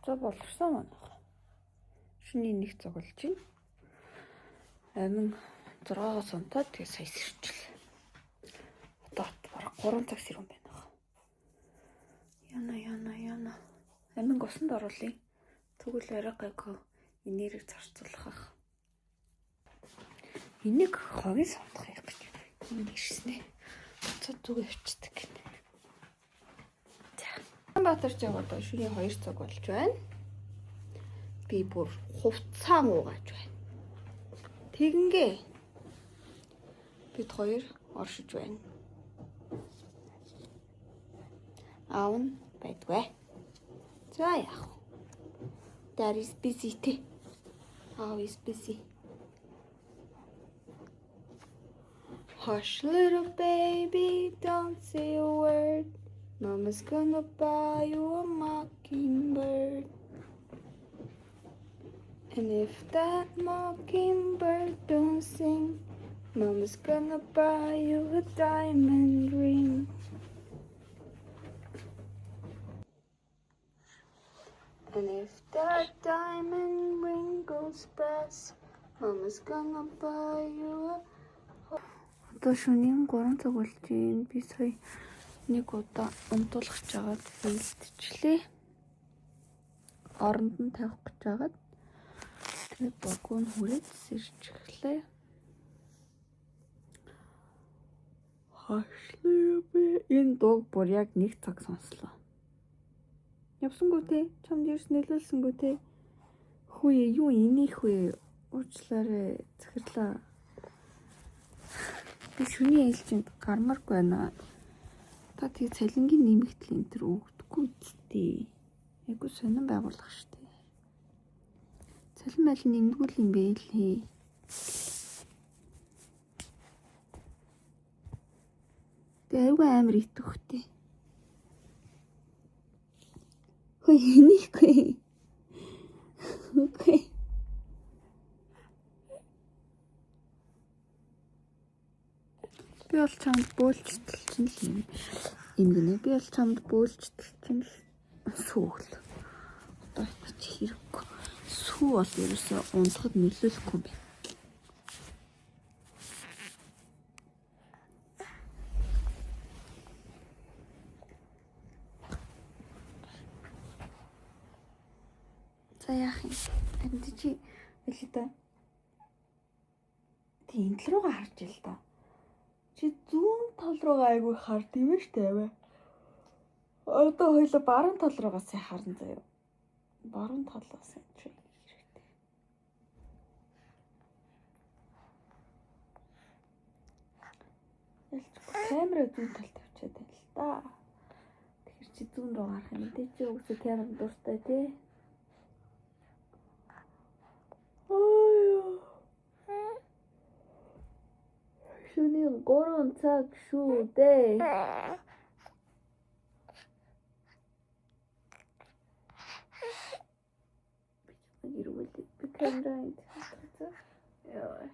За боловсон манайх. Шүний нэг цуглаж байна. Амин 6-аас унтаад тэгээ сая сэрчил. Одоо бараг 3 цаг сэрүүн байна. Яна. Амин госонд оруулъя. Тэгвэл арай гайгүй энерги зарцуулах ах. Энийг хогийн сандах юм гэж. Энийг ирснэ. Цод зүг явчихдаг гэнэ. Баатар жаг одоо шүний 2 цаг болж байна. Би бүр хувцаан уугааж байна. Тэгингээ бид хоёр оршиж байна. Аав нь байдгүй. За яах вэ? Dad is busy too. Aав is busy. Hush little baby, don't say a word. Mama's gonna buy you a mockingbird. And if that mockingbird don't sing, Mama's gonna buy you a diamond ring. And if that diamond ring goes brass, Mama's gonna buy you a... Одоо шөнийн 3 цаг болж байна. Би сая нэг удаа унтуулах гэж байгаад бэлтжлээ. Оронд нь тавих гэж байгаад тэгээд богоо нь хүрээд сэрж эхлэе. Хашлаа би энэ дууг бүр яг 1 цаг сонслоо. Явсангүй те? Чамд ерс нөлөөлсөнгүй те? Хөөе юу инех вэ? Уучлаарай. Захирлаа. Би шүний ээлжинд гармааргүй байна. Та тийм цалингийн нэмэгдэл энэ төр өгдөггүй үстэй. Айгу сонирн байгуулах штэ. Цалин майл нэмдгүүл юм бэ лээ. Тэгээ айгу амар итвэхтэй. Хөөе инехгүй. Окей. Би бол чамд бөөлжтөл чинь юм гинэ. Би бол чамд бөөлжтөл чинь сүүл. Одоо чи хэрэггүй. Сүү бол ерөөсөө унтахад нөлөөлөхгүй юм байна. За яах юм? Энд чи хэлээ та. Тийм л руугаа харж ил да. Чи зүүн тал руугаа айгүй хард юм штэ аваа. Одоо хоёлоо баруун тал руугаа сая харна заяа. Баруун талаас нь чи хэрэгтэй. Ялч камера зүүн талд тавьчаад байна л да. Тэгэхээр чи зүүн руу гарах юм. Тэ чи үгүйс камер дуртай тий. Шүний 3 цаг шүү дээ. Ирвэл би камеранд тавьчихсан. Яа.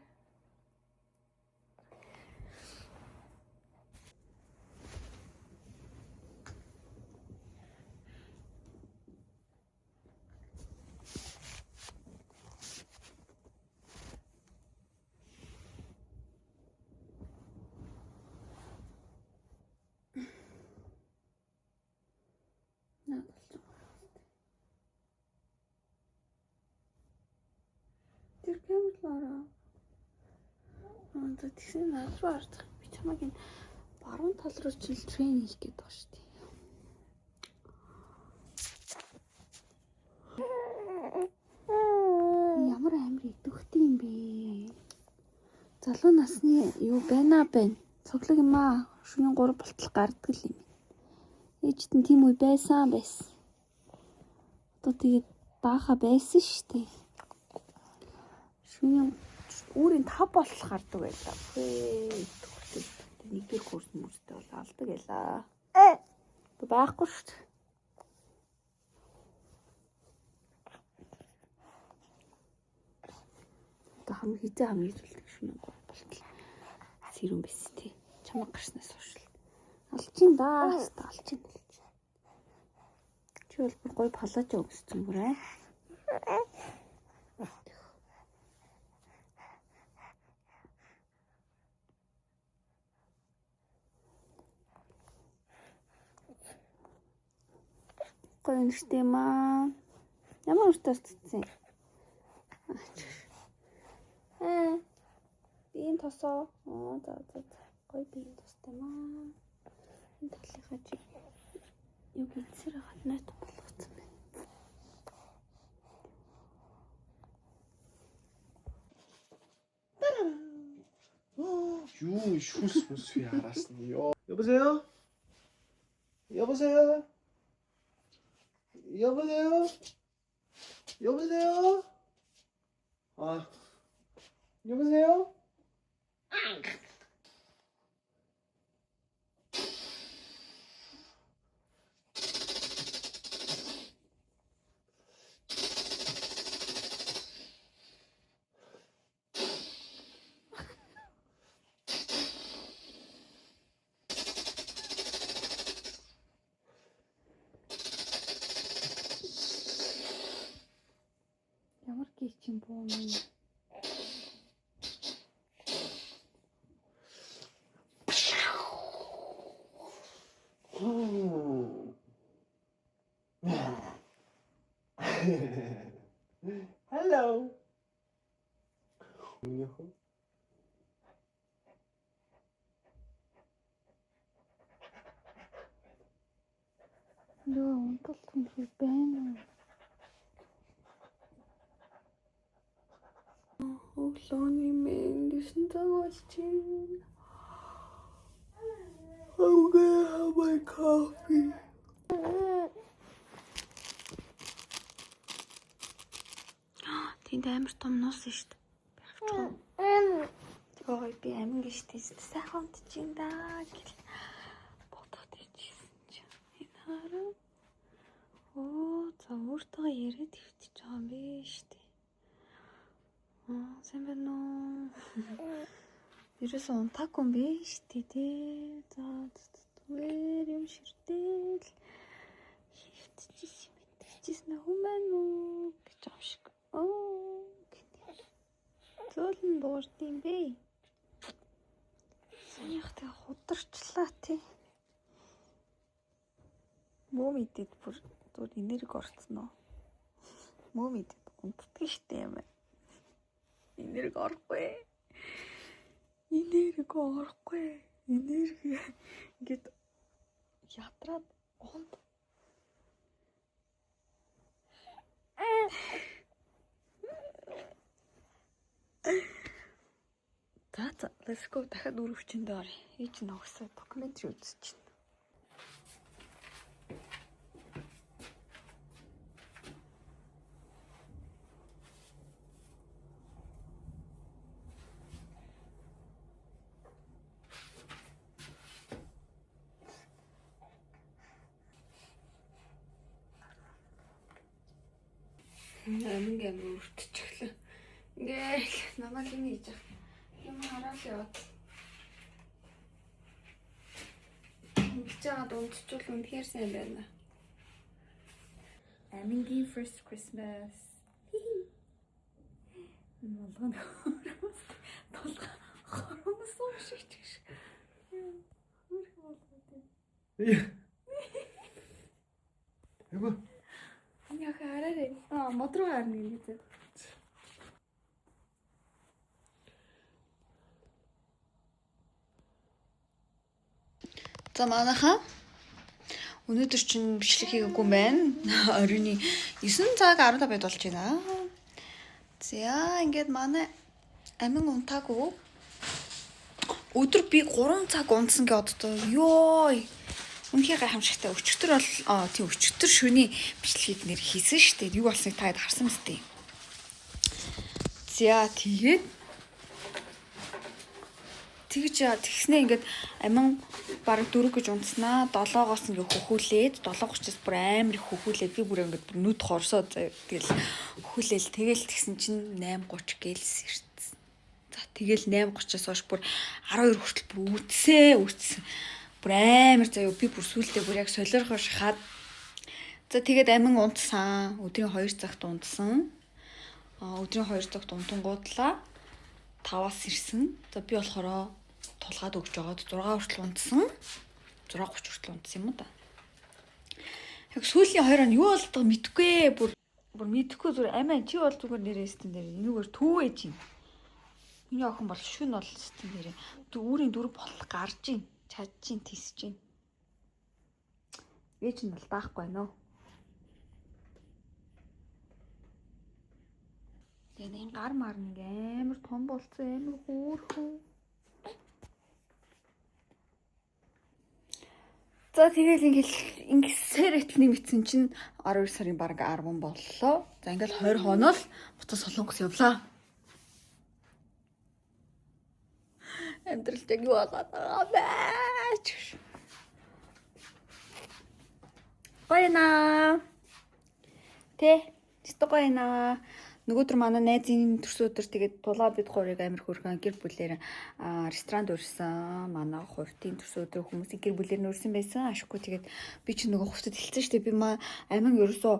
Тэр камерлаараа. Одоо тэгсэн наадруу ардах. Би чамайг энэ баруун тал руу чил трейн хийх гээд байгаа шүү дээ. Ямар амир идэвхтэй юм бэ? Залуу насны юу байна. Цоглог юм аа. Шөнийн 3 болтол гарддаг юм. Ээжт нь тийм үе байсан. Одоо тэгээд бааха байсан шүү дээ. Шөнийн өөрийн 5 болтол гардаг байлаа. Нэг дэх курс мөстэй бол алдаг байлаа. Байхгүй шүү дээ. Одоо хамгийн зүйлдэг шөнийн 3 болтол сэрүүн байсан тий. Чамаг гарснаас хойш. Алчин даа. Алчин. Чи бол бүр гоё палажо өгсөн бүрээ. Гоё нэртэй маа. Ямар өртөөс цэцэн. Биеийн тосоо. За. Гоё биеийн тостой маа. Энэ талынхаа чи юу гинцэр хатнаа болгоцсон байна. 유, 슈스무스 알았어요. 여보세요? 여보세요? 여보세요? 여보세요? 아, 여보세요? Ямар гिचэн боо юм. Hello. Нөө унталт юм байна. Өглөөний минь 9 цаг болж байна. I'm gonna have my coffee. Тэнд амар том нус шүү дээ. Ой би амин гэж тийс сайхан унтчихин даа гэл бодоод ирчихсэн чинь энэ хараа. За өөртөө яриад өвтөж байгаа юм биш үү? Сайн байна уу? Ерөөс унтаагүй юм биш үү? За зүгээр юм ширтэл хөвтчихсэн хүмүүс үү гэж юм шиг. Зөөлн дуурд юм бэ? Санийхтэй хударчлаа тий. Муу мэдэд бүр энерги орцсон уу? Муу мэдэд унтдаг штэ юм. Энерги орохгүй. Энерги ингээд ятраад унт. За, let's go. Дахиад өрөвчөнд оръё. Ээж ногсоо докюментари үзчихнэ. Амингийн өрөвтчихлээ. Ингээл намайг юм хийж байгаа. Юм хараад яваад. Ингэж байгаа дундчул үнэхээр сайн байна. Амингийн first Christmas. Молгон хоромс. Толгой хоромс уушиж гэж. Хөрх болоод. Эйгөө. Яг хараарай. Модруу харна гэдэг. За манайхаа өнөөдөр чинь бичлэг хийгээгүй юм байна. Оройн 9 цаг 15 минут болж байна. За ингээд манай амин унтаагүй. Өдөр би 3 цаг унтсан гэдэг одоо ёо. Үнхээр гайхамшигтай. Өчигдөр бол тийм өчигдөр шөнийн бичлэгийг нэр хийсэн шүү дээ. Юу болсныг та хэд харсан мэт. За тэгээд тэгснээ ингээд амин бараг 4 гэж унтснаа 7-оос ингээ хөхүүлээд 7:30-аас бүр амар их хөхүүлээд би бүр ингээд бүр нүд хорсоод тэгэл хөхүүлээл тэгэл тэгсэн чинь 8:30 гэлс ирсэн. За тэгэл 8:30-аас хойш бүр 12 хүртэл бүр үтсэн. Бүр амар заяа би бүр сүултээ бүр яг солиорхоо шахаад За тэгээд амин унтсан. Өдрийн 2 цагт унтсан. Өдрийн 2 цагт унтангуудлаа 5-аас ирсэн. За би болохоор тулгаад өгч байгаад 6 хүртэл унтсан. 6:30 хүртэл унтсан юм да. Яг сүүлийн 2 хоног юу болдгоо мэдэхгүй. Бүр мэдэхгүй зүгээр амиа чи бол зүгээр нэрээ стен дээр энэгээр төвэж юм. Миний охин бол шүн бол стен дээр үүрийн дөрөв болох гарж ийн. Чадж ийн, тисж ийн. Ээж нь бол даахгүй нөө. Тэгээд энэ гар мар нэг амар том болцсон, амар хөөрхөн. За тэгэл ингэсээр итл нэмэгдсэн чинь 12 сарын бараг 10 боллоо. За ингээл 20 хоног буцаа солонгос явлаа. Амьдрал яг юу болоод байгаа бэ? Гойна. Гоё. Нөгөөдөр манай найзын төрсөн өдөр тэгээд тулаад бид хоёрыг амир хөрхөн гэр бүлээр ресторанд урьсан. Манай хувьтын төрсөн өдөр хүмүүсийн гэр бүлээр нь урьсан байсан. Ашиггүй тэгээд би ч нөгөө хувьтад хэлсэн шүү дээ. Би амин ерөөсөө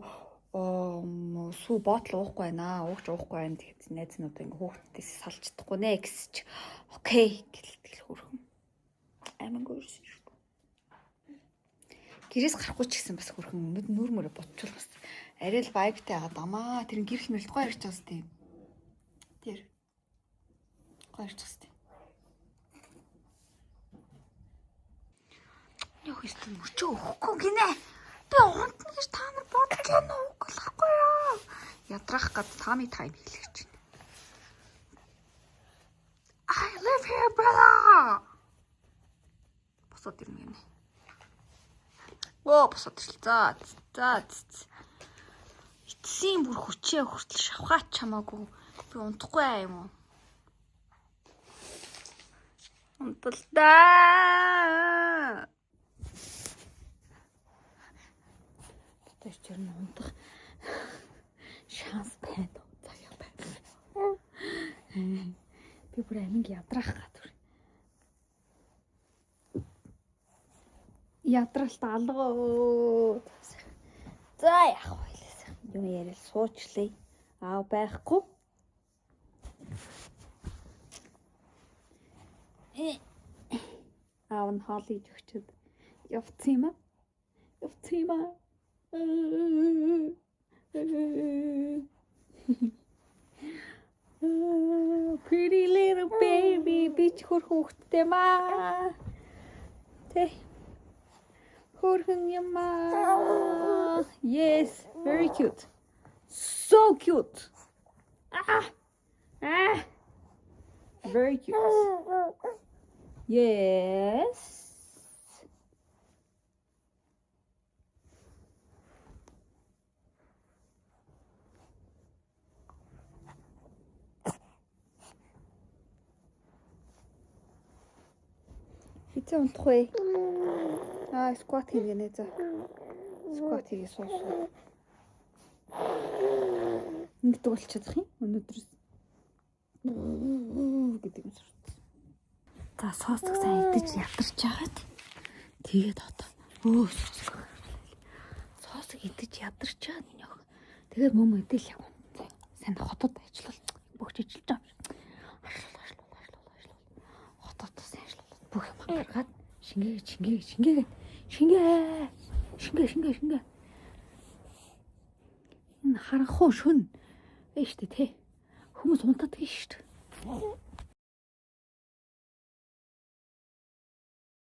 сүү ботл уухгүй байна. Уугч уухгүй байна. Тэгээд найз нь одоо ингээ хүүхдээс салж чадахгүй нэ гэсч. Окей гэлтэл хөрхөн. Амин гөрсөн шүү дээ. Гэрээс гарахгүй ч гэсэн бас хөрхөн нүур мөрө ботчул бас. Арай л вайбтай байгаа дамаа. Тэр гэрэл мэрэлт гоё ирж байгаа сте. Тэр. Гоё ирж байгаа сте. Яах вэ? Мөчөө өгөхгүй гинэ. Би унтна гэж та нар бодож байна уу? Үгүй юу? Ядрах гад тами тайм хэлэх чинь. I live here, brother. Босоод ирнэ гинэ. Босоод ирлээ. За. Эцсийн бүр хүчээ хүртэл шавхаач чамаагүй би унтахгүй юм уу? Унталдаа. Тэр чинь унтах шанс байна. Цагаа байна. Би бүр аминг ядрах гадар. Ядралт алгаа. За яах вэ? Юм яриад суучлаа. Байхгүй. Аав нь хоол хийж өгчөд явцсан юм аа. Pretty little baby би ч хөрхөн хүүхдтэй маа. Тэ. Хөрхөн юм аа. Yes, very cute. So cute. Very cute. Yes. Хитэ унтах вэ? Squat хийгэнэ за. Squat хийгээ суусуу. Ингэдэг болчиход юм өнөөдрөөс. Гэдэг юм сурт. За соосог сайн идэж ядарч жагаад тэгээд одоо соосог идэж ядарч жаад энэ яг. Тэгээд мөм идэл яг. Сайн хотод ажиллал бүгд ажиллаж байгаа юм. Хотод сайн ажиллал бүх юм гаргаад шингээ. Энэ харанхуу шүн. Ээ штэ тэ. Хүмүүс унтаад гэж штэ.